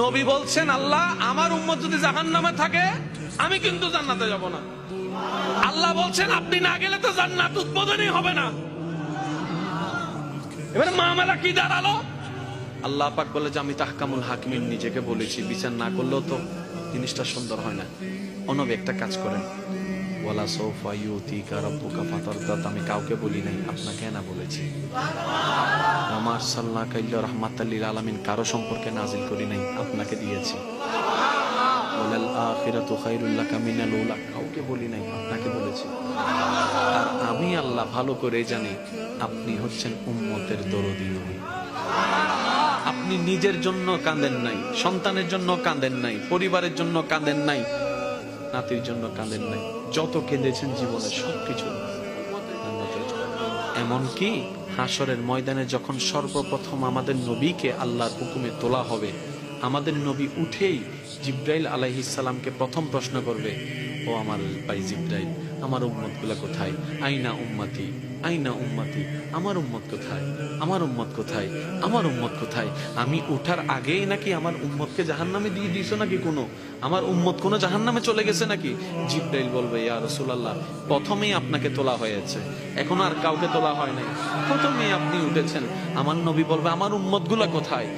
নবী বলছেন, আল্লাহ আমার উম্মত যদি জাহান্নামে থাকে আমি কিন্তু জান্নাতে যাব না। আল্লাহ বলছেন আপনি না গেলে তো জান্নাত উদ্বোধনই হবে না। এবারে মামলা কি দাঁড়ালো? আল্লাহ পাক বলে যে আমি তাহকামুল হাকিমিন নিজেকে বলেছি, বিচার না করলেও তো জিনিসটা সুন্দর হয় না। অনবী একটা কাজ করেন, ওয়ালা সৌফা ইউতিকা রাব্বুকা ফাতারদা, আমি কাউকে বলি নাই, আপনাকে না বলেছি। আমার সাল্লাল্লাহু আলাইহি রাহমাতাল লিল আলামিন কারো সম্পর্কে নাজিল করি নাই, আপনাকে দিয়েছি। ওয়ালাল আখিরাতু খায়রুল লাকা মিনাল উলা, কাউকে বলি নাই, আপনাকে বলেছি। আর আমি আল্লাহ ভালো করে জানি আপনি হচ্ছেন উম্মতের দরদি নবী। আপনি নিজের জন্য কাঁদেন নাই, সন্তানের জন্য কাঁদেন নাই, পরিবারের জন্য কাঁদেন নাই, নাতির জন্য কাঁদেন নাই, যত কেঁদেছেন জীবনে সবকিছু এমনকি হাসরের ময়দানে যখন সর্বপ্রথম আমাদের নবীকে আল্লাহর হুকুমে তোলা হবে, আমাদের নবী উঠেই জিব্রাইল আলাইহিস সালামকে প্রথম প্রশ্ন করবে, ও আমার ভাই জিব্রাইল, আমার উম্মতগুলা কোথায়? আইনা উম্মতি, আইনা উম্মতি, আমার উম্মত কোথায়, আমার উম্মত কোথায়, আমার উম্মত কোথায়? আমি উঠার আগেই নাকি আমার উম্মতকে জাহান্নামে দিয়ে দিয়েছো নাকি? কোনো আমার উম্মত কোনো জাহান্নামে চলে গেছে নাকি? জিব্রাইল বলবে, ইয়া রাসূলুল্লাহ, প্রথমেই আপনাকে তোলা হয়েছে, এখন আর কাউকে তোলা হয় নাই, প্রথমেই আপনি উঠেছেন। আমার নবী বলবে, আমার উম্মতগুলা কোথায়?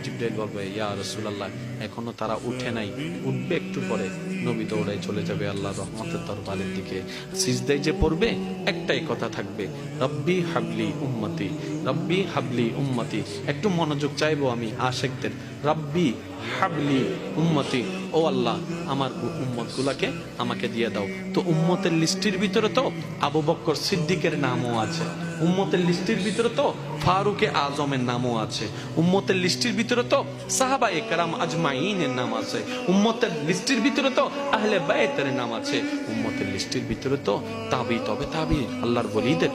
জিব্রাইল বলবে, ইয়া রাসূলুল্লাহ, এখনো তারা উঠে নাই, উঠবে একটু পরে। নবী দৌড়ায় চলে যাবে আল্লাহর রহমতের দরবারের দিকে। সিজদায় যে পড়বে একটাই কথা থাকবে, রব্বি হাবলি উম্মতি, রব্বি হাবলি উম্মতি। একটু মনোযোগ চাইবো আমি আশিকদের, রব্বি হাবলি উম্মতি, ও আল্লাহ আমার উম্মতগুলাকে আমাকে দিয়ে দাও। তো উম্মতের লিস্টের ভিতরে তো আবু বকর সিদ্দিকের নামও আছে, উম্মতের লিস্টের ভিতরে তো ফারুকে আজমের নামও আছে, উম্মতের লিস্টের ভিতরে তো সাহাবায়ে কেরাম আজমাইনের নাম আছে, উম্মতের লিস্টের ভিতরে তো আহলে বাইতের নাম আছে, উম্মতের লিস্টের ভিতরে তো তাবি, তবে তাবি আল্লাহর ওলিদের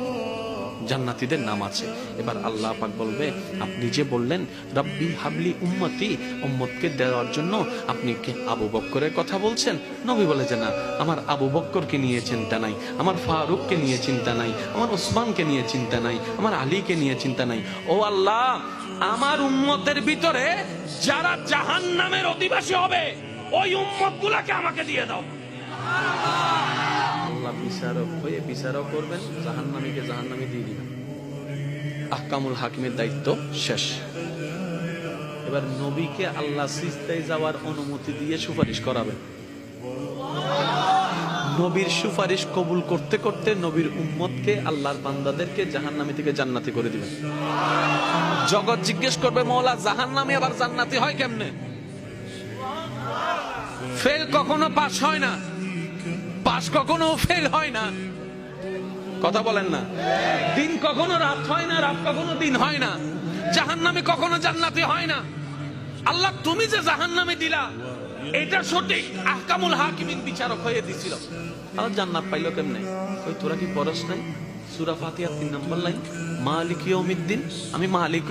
জান্নাতীদের নাম আছে। এবার আল্লাহ পাক বলবে, আপনি যে বললেন রব্বি হাবলি উম্মতি, উম্মতকে দেওয়ার জন্য আপনি কি আবু বকরের কথা বলছেন? নবী বলে যে না, আমার আবু বকরকে নিয়ে চিন্তা নাই, আমার ফারুককে নিয়ে চিন্তা নাই, আমার ওসমানকে নিয়ে চিন্তা নাই, আমার আলীকে নিয়ে চিন্তা নাই। ও আল্লাহ, আমার উম্মতের ভিতরে যারা জাহান্নামের অধিবাসী হবে ওই উম্মতগুলোকে আমাকে দিয়ে দাও। আল্লাহ বিচারক হয়ে বিচারক করবেন, জাহান্নামীকে জাহান্নামী দিয়ে দিবেন। আহকামুল হাকিমের দায়িত্ব শেষ। এবার নবীকে আল্লাহ সিজদায় যাওয়ার অনুমতি দিয়ে সুপারিশ করাবেন। নবীর সুপারিশ কবুল করতে করতে নবীর উম্মতকে, আল্লাহর বান্দাদেরকে জাহান্নামী থেকে জান্নাতি করে দিবেন। জগৎ জিজ্ঞেস করবে, মওলা জাহান্নামী আবার জান্নাতি হয় কেমনে? ফেল কখনো পাস হয় না, পাস কখনো ফেল হয় না, কথা বলেন না। দিন কখনো রাত হয় না, রাত কখনো দিন হয় না, জাহান্নামী কখনো জান্নাতি হয় না। আল্লাহ তুমি যে জাহান্নামী দিলা এটা সঠিক, আহকামুল হাকিমিন বিচারক হয়ে দিছিল। আর জান্নাত পাইলো কেমনে? ওই তোরা কি পড়স নাই সূরা ফাতিহা 3 নম্বর লাইন, মালিক ইয়াউমিদ্দিন, আমি মালিক